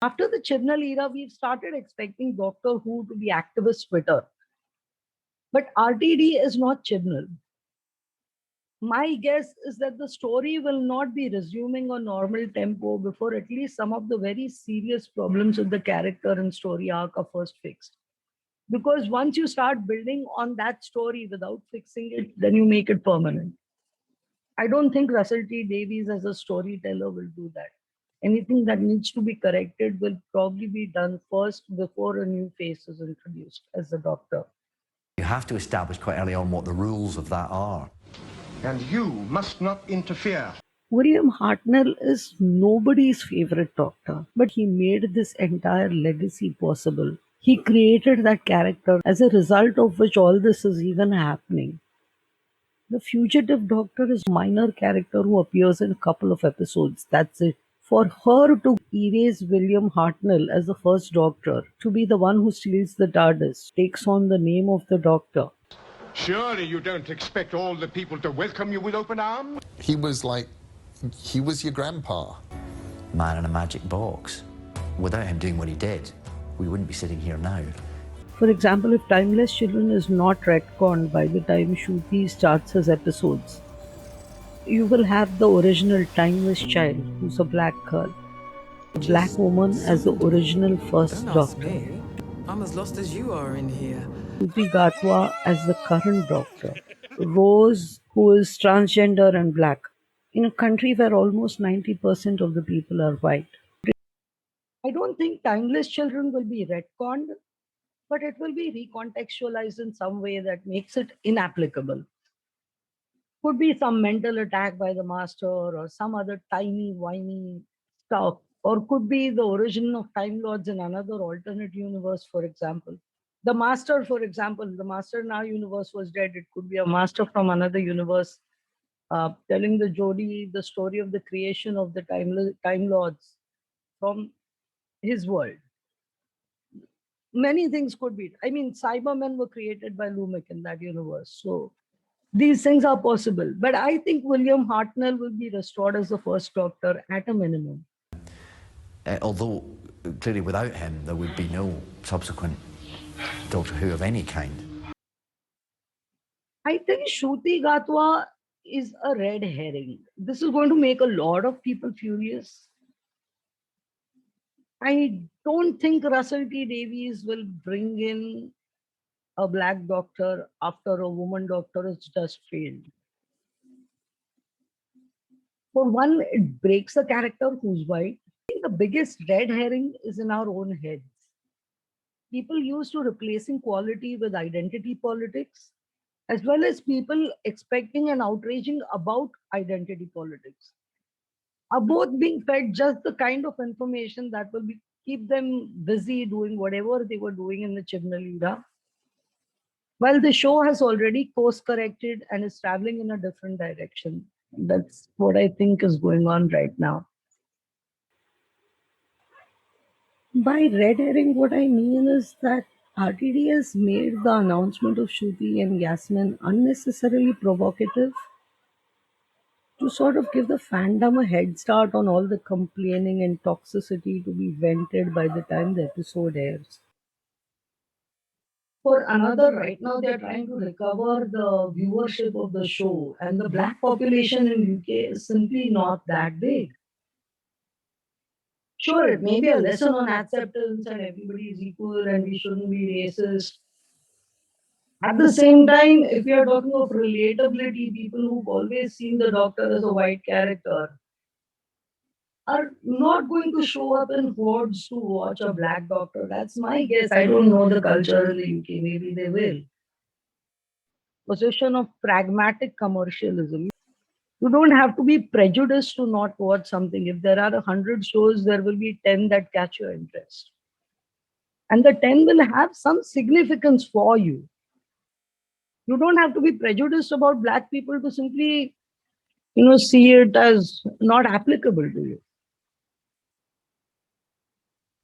After the Chibnall era, we've started expecting Doctor Who to be activist Twitter. But RTD is not Chibnall. My guess is that the story will not be resuming a normal tempo before at least some of the very serious problems with the character and story arc are first fixed. Because once you start building on that story without fixing it, then you make it permanent. I don't think Russell T Davies as a storyteller will do that. Anything that needs to be corrected will probably be done first before a new face is introduced as the Doctor. You have to establish quite early on what the rules of that are. And you must not interfere. William Hartnell is nobody's favorite Doctor, but he made this entire legacy possible. He created that character as a result of which all this is even happening. The fugitive Doctor is a minor character who appears in a couple of episodes. That's it. For her to erase William Hartnell as the first Doctor, to be the one who steals the TARDIS, takes on the name of the Doctor. Surely you don't expect all the people to welcome you with open arms? He was your grandpa. Man in a magic box. Without him doing what he did, we wouldn't be sitting here now. For example, if Timeless Children is not retconned by the time Ncuti starts his episodes, you will have the original Timeless Child, who's a black girl. A black woman as the original first Don't ask Doctor. me. I'm as lost as you are in here. Ncuti Gatwa as the current Doctor. Rose, who is transgender and black. In a country where almost 90% of the people are white. I don't think Timeless Children will be retconned, but it will be recontextualized in some way that makes it inapplicable. Could be some mental attack by the master or some other tiny, whiny stuff, or could be the origin of Time Lords in another alternate universe, for example. The master, for example, the master in our universe was dead. It could be a master from another universe telling the Jodie the story of the creation of the Time Lords from his world. Many things could be. I mean, Cybermen were created by Lumic in that universe. So these things are possible. But I think William Hartnell will be restored as the first Doctor at a minimum. Although, clearly without him, there would be no subsequent Doctor Who of any kind. I think Ncuti Gatwa is a red herring. This is going to make a lot of people furious. I don't think Russell T Davies will bring in a black doctor after a woman doctor has just failed. For one, it breaks a character who's white. I think the biggest red herring is in our own heads. People used to replacing quality with identity politics, as well as people expecting and outraging about identity politics, are both being fed just the kind of information that will keep them busy doing whatever they were doing in the Chibnall era. While the show has already course corrected and is traveling in a different direction. That's what I think is going on right now. By red herring, what I mean is that RTD has made the announcement of Shruti and Yasmin unnecessarily provocative to sort of give the fandom a head start on all the complaining and toxicity to be vented by the time the episode airs. For another, right now they're trying to recover the viewership of the show, and the black population in UK is simply not that big. Sure, it may be a lesson on acceptance and everybody is equal and we shouldn't be racist. At the same time, if we are talking of relatability, people who've always seen the Doctor as a white character are not going to show up in hordes to watch a black Doctor. That's my guess. I don't know the culture in the UK. Maybe they will. Position of pragmatic commercialism. You don't have to be prejudiced to not watch something. If there are 100 shows, there will be 10 that catch your interest. And the 10 will have some significance for you. You don't have to be prejudiced about black people to simply, see it as not applicable to you.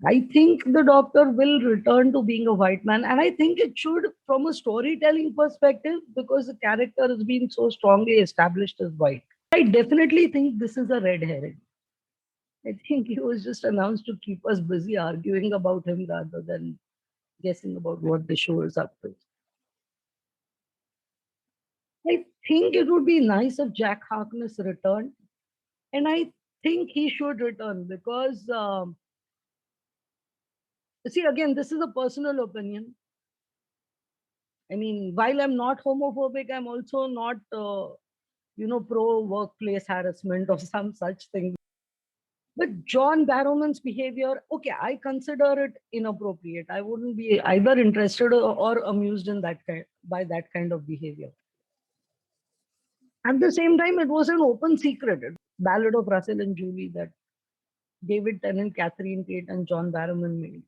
I think the Doctor will return to being a white man, and I think it should from a storytelling perspective because the character has been so strongly established as white. I definitely think this is a red herring. I think he was just announced to keep us busy arguing about him rather than guessing about what the show is up to. I think it would be nice if Jack Harkness returned, and I think he should return because, see, again, this is a personal opinion. I mean, while I'm not homophobic, I'm also not, pro workplace harassment or some such thing. But John Barrowman's behavior, okay, I consider it inappropriate. I wouldn't be either interested or amused in that kind by that kind of behavior. At the same time, it was an open secret. Ballad of Russell and Julie that David Tennant, Catherine Tate, and John Barrowman made.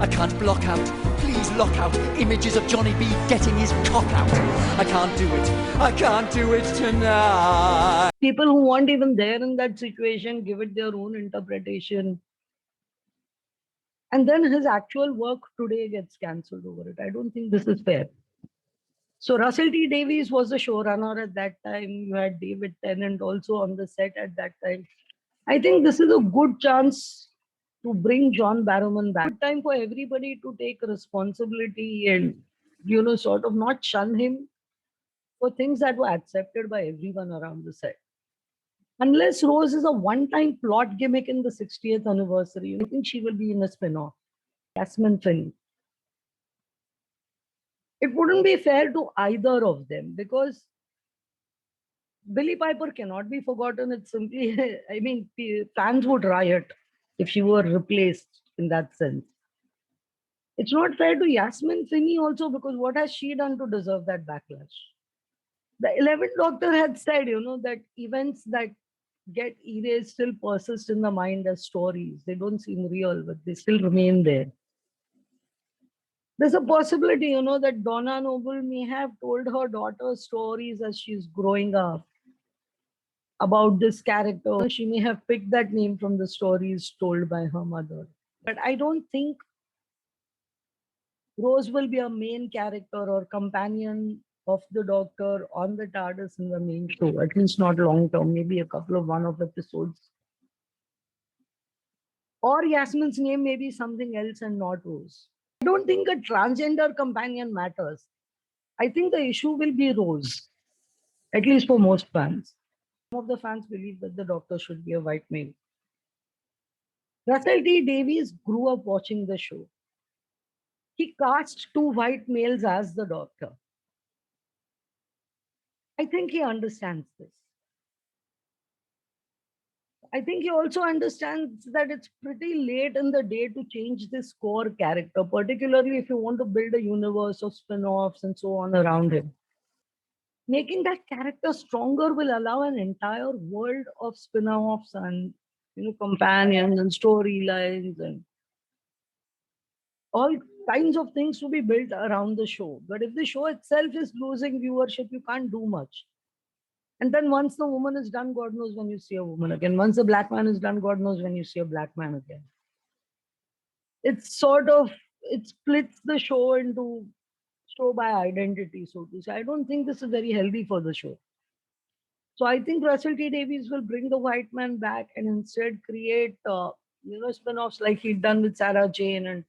I can't block out, please lock out images of Johnny B getting his cock out. I can't do it, I can't do it tonight. People who weren't even there in that situation give it their own interpretation. And then his actual work today gets cancelled over it. I don't think this is fair. So Russell T Davies was the showrunner at that time. You had David Tennant also on the set at that time. I think this is a good chance to bring John Barrowman back. Good time for everybody to take responsibility and, sort of not shun him for things that were accepted by everyone around the set. Unless Rose is a one-time plot gimmick in the 60th anniversary, I think she will be in a spin-off. Yasmin Finney. It wouldn't be fair to either of them because Billie Piper cannot be forgotten. It's simply, I mean, fans would riot if she were replaced in that sense. It's not fair to Yasmin Finney also because what has she done to deserve that backlash? The 11th Doctor had said, that events that get erased still persist in the mind as stories. They don't seem real, but they still remain there. There's a possibility, that Donna Noble may have told her daughter stories as she's growing up about this character. She may have picked that name from the stories told by her mother. But I don't think Rose will be a main character or companion of the Doctor on the TARDIS in the main show, at least not long term, maybe a couple of one-off episodes. Or Yasmin's name may be something else and not Rose. I don't think a transgender companion matters. I think the issue will be Rose, at least for most fans. Some of the fans believe that the Doctor should be a white male. Russell T Davies grew up watching the show. He cast two white males as the Doctor. I think he understands this. I think he also understands that it's pretty late in the day to change this core character, particularly if you want to build a universe of spin-offs and so on around him. Making that character stronger will allow an entire world of spin-offs and companions and storylines and all kinds of things to be built around the show. But if the show itself is losing viewership, you can't do much. And then once the woman is done, God knows when you see a woman again. Once the black man is done, God knows when you see a black man again. It's sort of, it splits the show into show by identity, so to say. I don't think this is very healthy for the show. So I think Russell T Davies will bring the white man back and instead create, spin-offs like he'd done with Sarah Jane and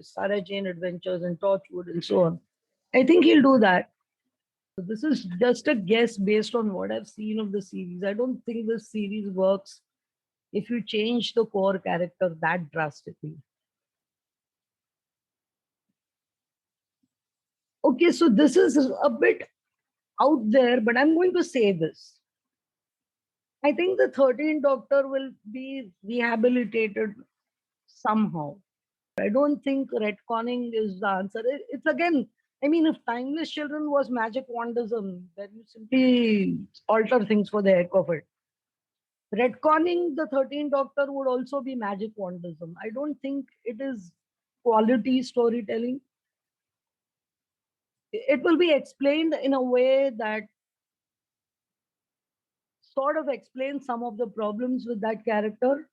Sarah Jane Adventures and Torchwood and so on. I think he'll do that. So this is just a guess based on what I've seen of the series. I don't think this series works if you change the core character that drastically. Okay, so this is a bit out there, but I'm going to say this. I think the 13th Doctor will be rehabilitated somehow. I don't think retconning is the answer. It's again, I mean, if Timeless Children was magic wandism, then you simply alter things for the heck of it. Retconning the 13th Doctor would also be magic wandism. I don't think it is quality storytelling. It will be explained in a way that sort of explains some of the problems with that character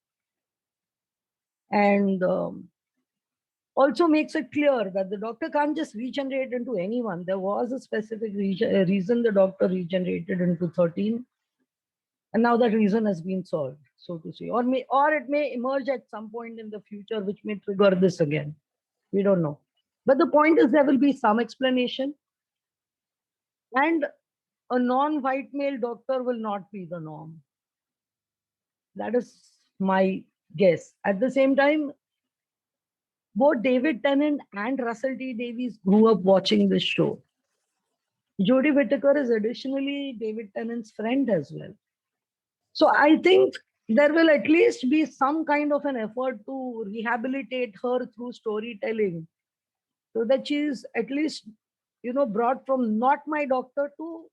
and also makes it clear that the Doctor can't just regenerate into anyone. There was a specific reason the Doctor regenerated into 13, and now that reason has been solved. so to say, or it may emerge at some point in the future, which may trigger this again. We don't know. But the point is, there will be some explanation, and a non-white male doctor will not be the norm. That is my guess. At the same time, both David Tennant and Russell T Davies grew up watching this show. Jodie Whittaker is additionally David Tennant's friend as well. So I think there will at least be some kind of an effort to rehabilitate her through storytelling, so that she is at least, brought from not my doctor to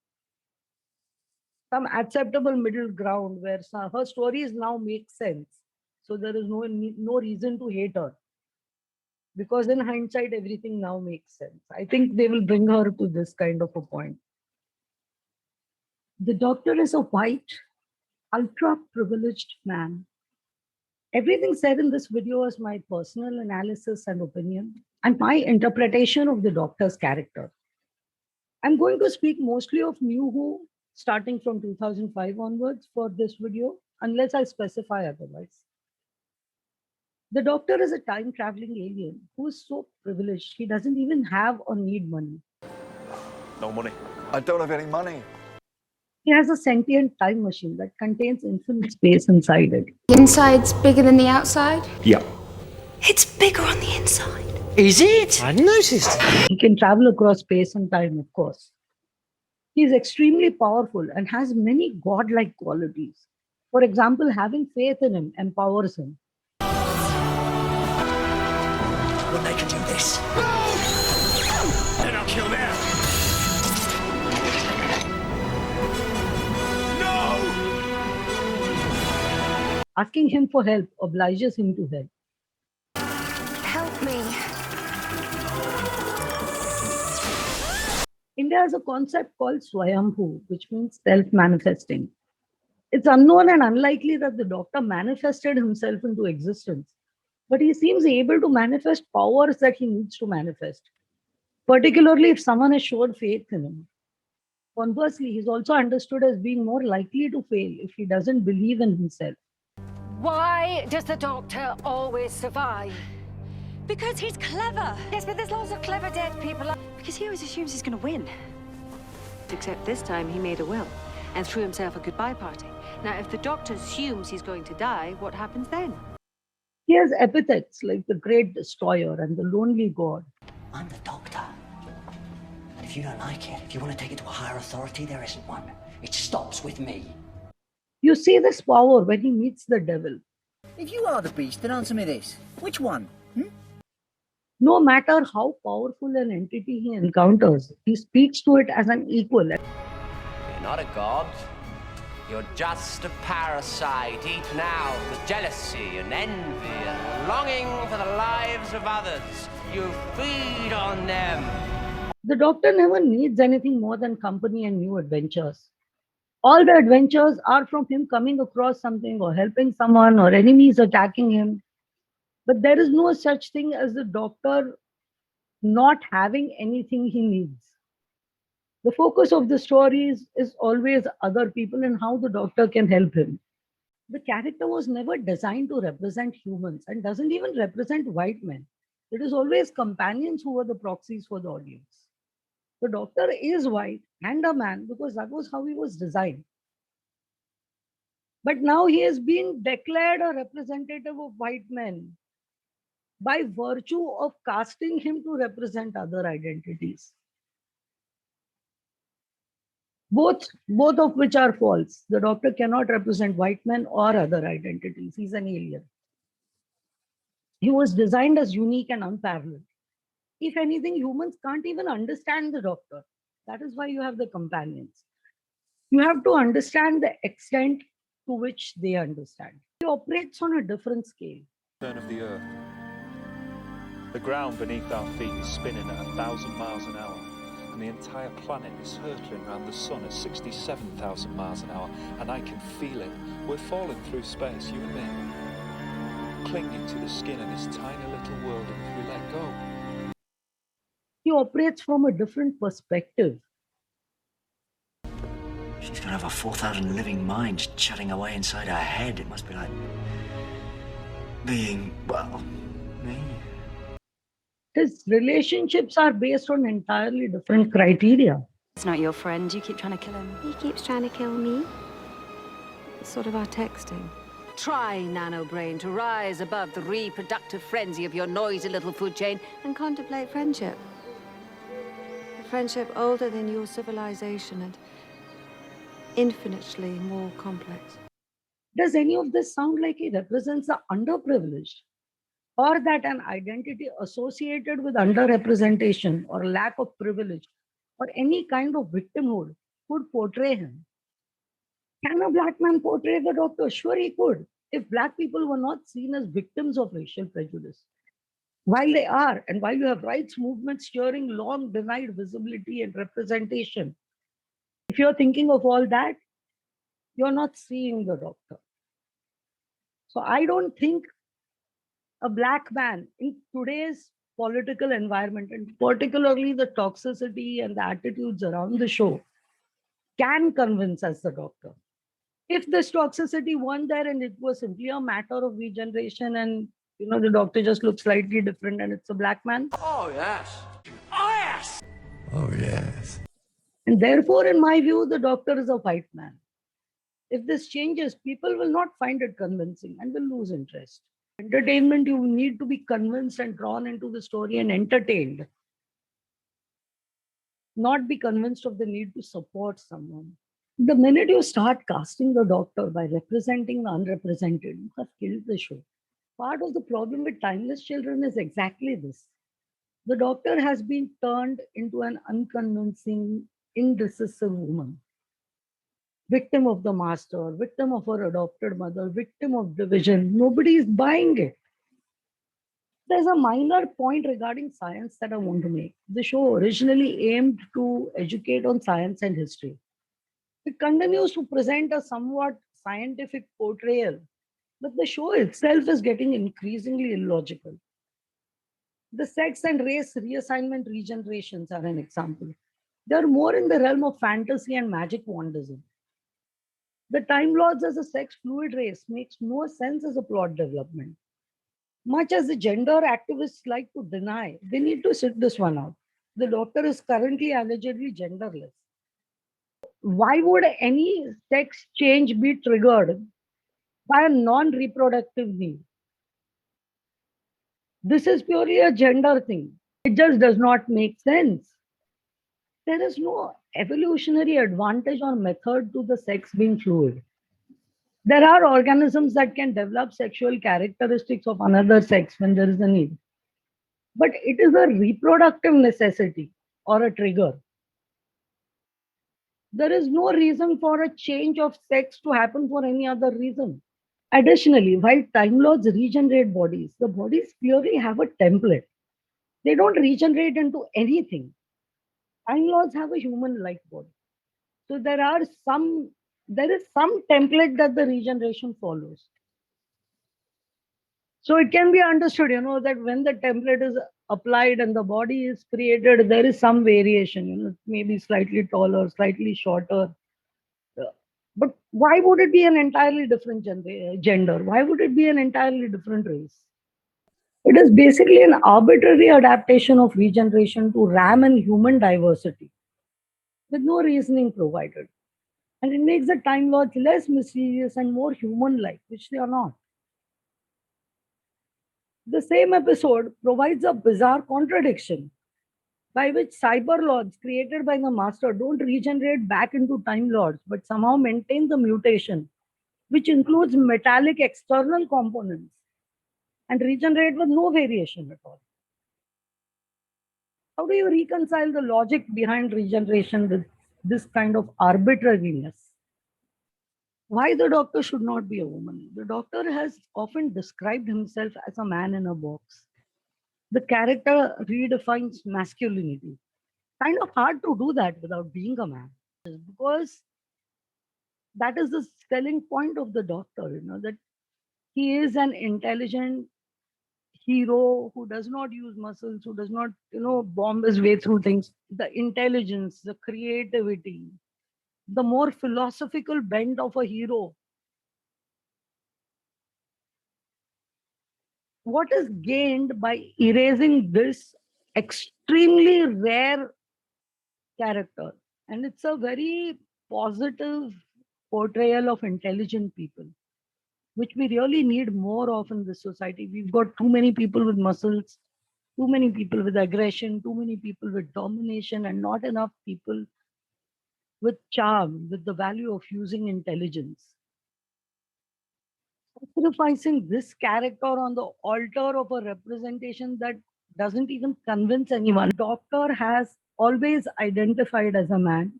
some acceptable middle ground where her stories now make sense. So there is no reason to hate her, because in hindsight, everything now makes sense. I think they will bring her to this kind of a point. The doctor is a white, ultra privileged man. Everything said in this video is my personal analysis and opinion, and my interpretation of the doctor's character. I'm going to speak mostly of New Who, starting from 2005 onwards for this video, unless I specify otherwise. The doctor is a time traveling alien who is so privileged he doesn't even have or need money. No money. I don't have any money. He has a sentient time machine that contains infinite space inside it. The inside's bigger than the outside? Yeah. It's bigger on the inside. Is it? I noticed. He can travel across space and time, of course. He is extremely powerful and has many godlike qualities. For example, having faith in him empowers him. Well, they can do this. Then I'll kill them. No! Asking him for help obliges him to help. Help me. India has a concept called Swayambhu, which means self-manifesting. It's unknown and unlikely that the doctor manifested himself into existence, but he seems able to manifest powers that he needs to manifest, particularly if someone has showed faith in him. Conversely, he's also understood as being more likely to fail if he doesn't believe in himself. Why does the doctor always survive? Because he's clever. Yes, but there's lots of clever dead people. Because he always assumes he's going to win. Except this time he made a will and threw himself a goodbye party. Now, if the doctor assumes he's going to die, what happens then? He has epithets like the Great Destroyer and the Lonely God. I'm the doctor. And if you don't like it, if you want to take it to a higher authority, there isn't one. It stops with me. You see this power when he meets the devil. If you are the beast, then answer me this. Which one? No matter how powerful an entity he encounters, he speaks to it as an equal. You're not a god. You're just a parasite eaten out with jealousy and envy and longing for the lives of others. You feed on them. The doctor never needs anything more than company and new adventures. All the adventures are from him coming across something or helping someone or enemies attacking him. But there is no such thing as the doctor not having anything he needs. The focus of the stories is always other people and how the doctor can help him. The character was never designed to represent humans and doesn't even represent white men. It is always companions who are the proxies for the audience. The doctor is white and a man because that was how he was designed. But now he has been declared a representative of white men by virtue of casting him to represent other identities. Both of which are false. The doctor cannot represent white men or other identities. He's an alien. He was designed as unique and unparalleled. If anything, humans can't even understand the doctor. That is why you have the companions. You have to understand the extent to which they understand. He operates on a different scale. Turn of the earth. The ground beneath our feet is spinning at 1,000 miles an hour, and the entire planet is hurtling around the sun at 67,000 miles an hour, and I can feel it. We're falling through space, you and me, clinging to the skin of this tiny little world, and if we let go. He operates from a different perspective. She's don't have a 4,000 living minds chatting away inside her head. It must be like being, well, me. His relationships are based on entirely different criteria. It's not your friend. You keep trying to kill him. He keeps trying to kill me. It's sort of our texting. Try, nano-brain, to rise above the reproductive frenzy of your noisy little food chain. And contemplate friendship. A friendship older than your civilization and infinitely more complex. Does any of this sound like he represents the underprivileged? Or that an identity associated with underrepresentation or lack of privilege or any kind of victimhood could portray him? Can a black man portray the Doctor? Sure, he could, if black people were not seen as victims of racial prejudice. While they are, and while you have rights movements cheering long denied visibility and representation, if you're thinking of all that, you're not seeing the Doctor. So I don't think a black man in today's political environment, and particularly the toxicity and the attitudes around the show, can convince us the Doctor. If this toxicity weren't there and it was simply a matter of regeneration and the Doctor just looks slightly different and it's a black man. Oh, yes. Oh, yes! Oh, yes. And therefore, in my view, the Doctor is a white man. If this changes, people will not find it convincing and will lose interest. Entertainment, you need to be convinced and drawn into the story and entertained, not be convinced of the need to support someone. The minute you start casting the Doctor by representing the unrepresented, you have killed the show. Part of the problem with Timeless Children is exactly this. The Doctor has been turned into an unconvincing, indecisive woman. Victim of the master, victim of her adopted mother, victim of division. Nobody is buying it. There's a minor point regarding science that I want to make. The show originally aimed to educate on science and history. It continues to present a somewhat scientific portrayal, but the show itself is getting increasingly illogical. The sex and race reassignment regenerations are an example. They're more in the realm of fantasy and magic wandism. The Time Lords as a sex fluid race makes no sense as a plot development. Much as the gender activists like to deny, they need to sit this one out. The Doctor is currently allegedly genderless. Why would any sex change be triggered by a non-reproductive need? This is purely a gender thing. It just does not make sense. There is no evolutionary advantage or method to the sex being fluid. There are organisms that can develop sexual characteristics of another sex when there is a need. But it is a reproductive necessity or a trigger. There is no reason for a change of sex to happen for any other reason. Additionally, while Time Lords regenerate bodies, the bodies clearly have a template. They don't regenerate into anything. Time Lords have a human-like body. So there is some template that the regeneration follows. So it can be understood, that when the template is applied and the body is created, there is some variation, maybe slightly taller, slightly shorter. But why would it be an entirely different gender? Why would it be an entirely different race? It is basically an arbitrary adaptation of regeneration to ram in human diversity with no reasoning provided. And it makes the Time Lords less mysterious and more human-like, which they are not. The same episode provides a bizarre contradiction by which cyber lords created by the master don't regenerate back into Time Lords, but somehow maintain the mutation, which includes metallic external components, and regenerate with no variation at all. How do you reconcile the logic behind regeneration with this kind of arbitrariness? Why the Doctor should not be a woman? The Doctor has often described himself as a man in a box. The character redefines masculinity. Kind of hard to do that without being a man, because that is the selling point of the Doctor, that he is an intelligent hero who does not use muscles, who does not, bomb his way through things. The intelligence, the creativity, the more philosophical bent of a hero. What is gained by erasing this extremely rare character? And it's a very positive portrayal of intelligent people, which we really need more of in this society. We've got too many people with muscles, too many people with aggression, too many people with domination, and not enough people with charm, with the value of using intelligence. Sacrificing this character on the altar of a representation that doesn't even convince anyone. Doctor has always identified as a man,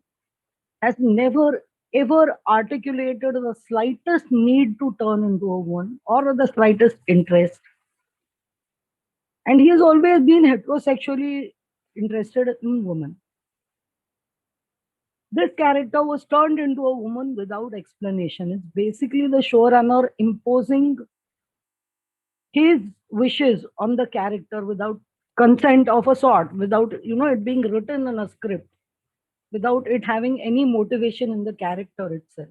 has never ever articulated the slightest need to turn into a woman or the slightest interest. And he has always been heterosexually interested in women. This character was turned into a woman without explanation. It's basically the showrunner imposing his wishes on the character without consent of a sort, without it being written in a script, without it having any motivation in the character itself.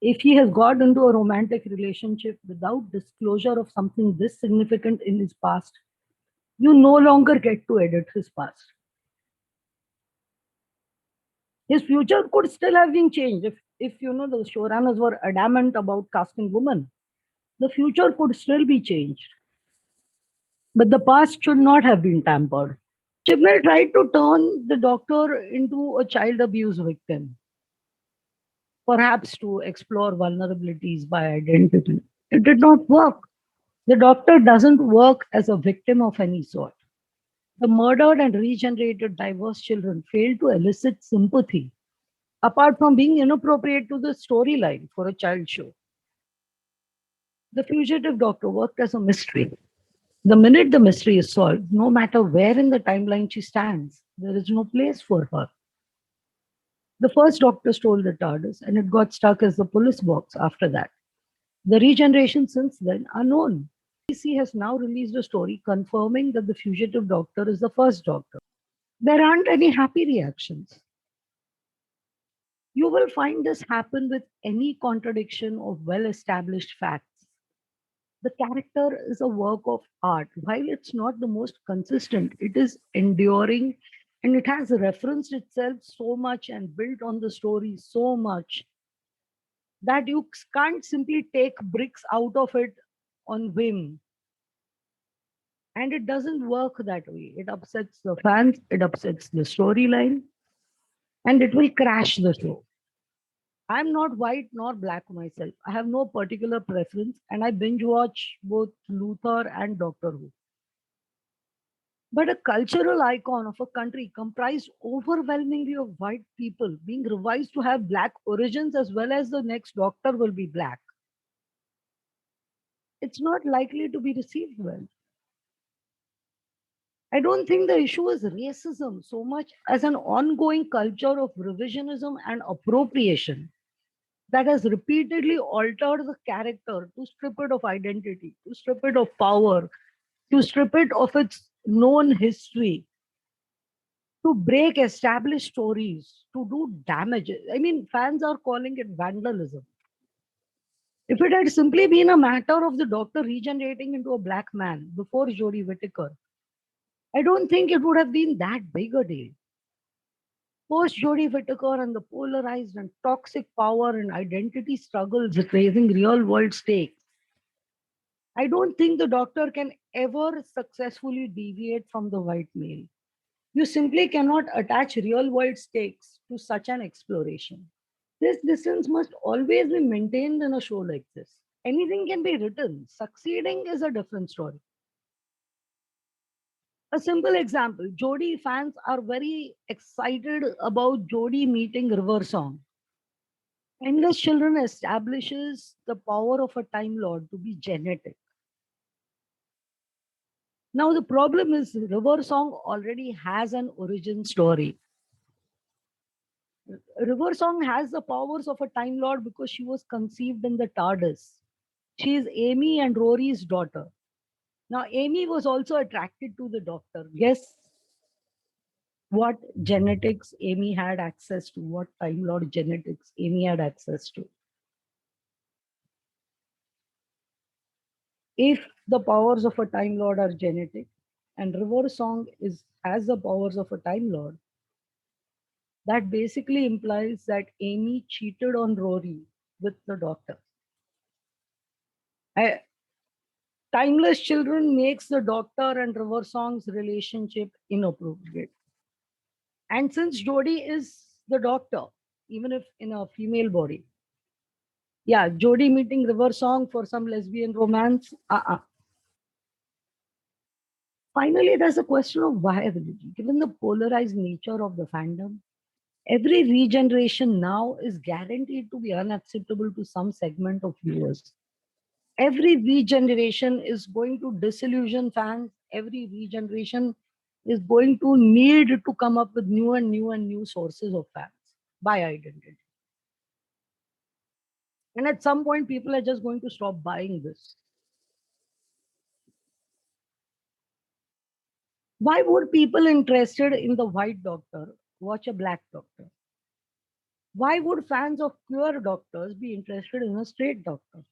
If he has got into a romantic relationship without disclosure of something this significant in his past, you no longer get to edit his past. His future could still have been changed if the showrunners were adamant about casting women. The future could still be changed, but the past should not have been tampered. Chibnall tried to turn the doctor into a child abuse victim, perhaps to explore vulnerabilities by identity. It did not work. The doctor doesn't work as a victim of any sort. The murdered and regenerated diverse children failed to elicit sympathy, apart from being inappropriate to the storyline for a child show. The fugitive doctor worked as a mystery. The minute the mystery is solved, no matter where in the timeline she stands, there is no place for her. The first doctor stole the TARDIS and it got stuck as the police box after that. The regeneration since then are known. BBC has now released a story confirming that the fugitive doctor is the first doctor. There aren't any happy reactions. You will find this happen with any contradiction of well established facts. The character is a work of art. While it's not the most consistent, it is enduring and it has referenced itself so much and built on the story so much that you can't simply take bricks out of it on whim. And it doesn't work that way. It upsets the fans, it upsets the storyline, and it will crash the show. I'm not white nor black myself. I have no particular preference, and I binge watch both Luther and Doctor Who. But a cultural icon of a country comprised overwhelmingly of white people being revised to have black origins as well as the next doctor will be black, it's not likely to be received well. I don't think the issue is racism so much as an ongoing culture of revisionism and appropriation that has repeatedly altered the character to strip it of identity, to strip it of power, to strip it of its known history, to break established stories, to do damage. I mean, fans are calling it vandalism. If it had simply been a matter of the doctor regenerating into a black man before Jodie Whittaker, I don't think it would have been that big a deal. Post Jodie Whittaker and the polarized and toxic power and identity struggles raising real world stakes, I don't think the doctor can ever successfully deviate from the white male. You simply cannot attach real world stakes to such an exploration. This distance must always be maintained in a show like this. Anything can be written, succeeding is a different story. A simple example, Jodie fans are very excited about Jodie meeting River Song. Endless Children establishes the power of a Time Lord to be genetic. Now, the problem is River Song already has an origin story. River Song has the powers of a Time Lord because she was conceived in the TARDIS. She is Amy and Rory's daughter. Now, Amy was also attracted to the doctor. Yes. what genetics Amy had access to, what Time Lord genetics Amy had access to. If the powers of a Time Lord are genetic and River Song has the powers of a Time Lord, that basically implies that Amy cheated on Rory with the doctor. Timeless Children makes the doctor and River Song's relationship inappropriate. And since Jodie is the doctor, even if in a female body, yeah, Jodie meeting River Song for some lesbian romance, Finally, there's a question of viability. Given the polarized nature of the fandom, every regeneration now is guaranteed to be unacceptable to some segment of viewers. Every regeneration is going to disillusion fans. Every regeneration is going to need to come up with new and new and new sources of fans by identity. And at some point, people are just going to stop buying this. Why would people interested in the white doctor watch a black doctor? Why would fans of queer doctors be interested in a straight doctor?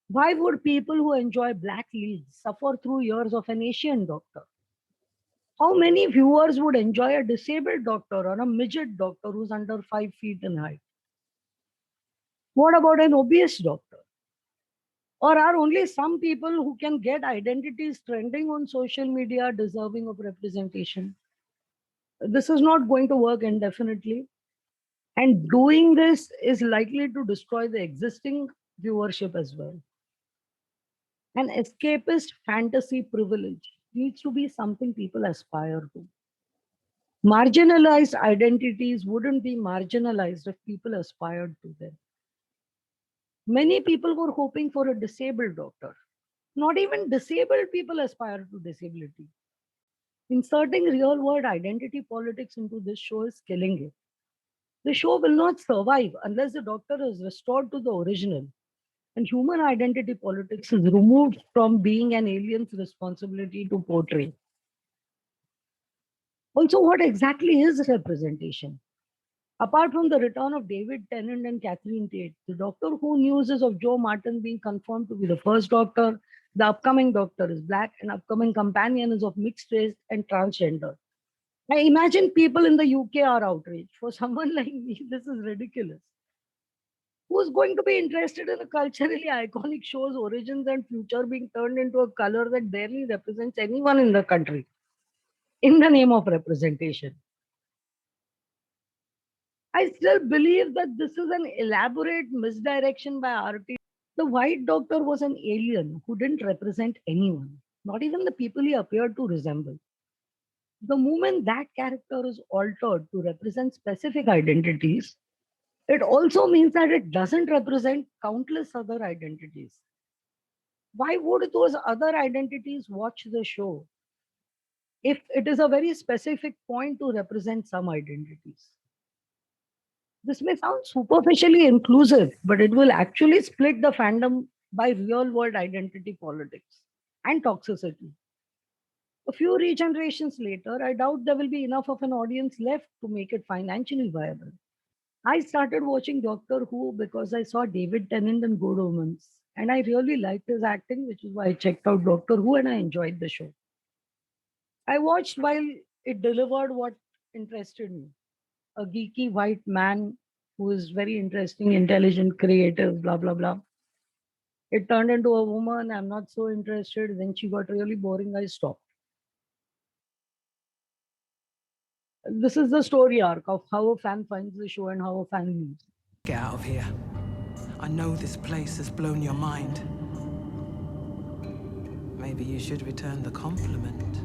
Why would people who enjoy black leads suffer through years of an Asian doctor? How many viewers would enjoy a disabled doctor or a midget doctor who's under 5 feet in height? What about an obese doctor? Or are only some people who can get identities trending on social media deserving of representation? This is not going to work indefinitely. And doing this is likely to destroy the existing viewership as well. An escapist fantasy privilege needs to be something people aspire to. Marginalized identities wouldn't be marginalized if people aspired to them. Many people were hoping for a disabled doctor. Not even disabled people aspire to disability. Inserting real world identity politics into this show is killing it. The show will not survive unless the doctor is restored to the original and human identity politics is removed from being an alien's responsibility to portray. Also, what exactly is representation? Apart from the return of David Tennant and Catherine Tate, the Doctor Who news is of Joe Martin being confirmed to be the first Doctor. The upcoming Doctor is black, and upcoming companion is of mixed race and transgender. I imagine people in the UK are outraged. For someone like me, this is ridiculous. Who's going to be interested in a culturally iconic show's origins and future being turned into a color that barely represents anyone in the country in the name of representation? I still believe that this is an elaborate misdirection by RTD. The White Doctor was an alien who didn't represent anyone, not even the people he appeared to resemble. The moment that character is altered to represent specific identities, it also means that it doesn't represent countless other identities. Why would those other identities watch the show if it is a very specific point to represent some identities? This may sound superficially inclusive, but it will actually split the fandom by real world identity politics and toxicity. A few regenerations later, I doubt there will be enough of an audience left to make it financially viable. I started watching Doctor Who because I saw David Tennant in Good Omens, and I really liked his acting, which is why I checked out Doctor Who and I enjoyed the show. I watched while it delivered what interested me. A geeky white man who is very interesting, intelligent, creative, blah, blah, blah. It turned into a woman. I'm not so interested. Then she got really boring. I stopped. This is the story arc of how a fan finds the show and how a fan leaves. Get out of here. I know this place has blown your mind. Maybe you should return the compliment.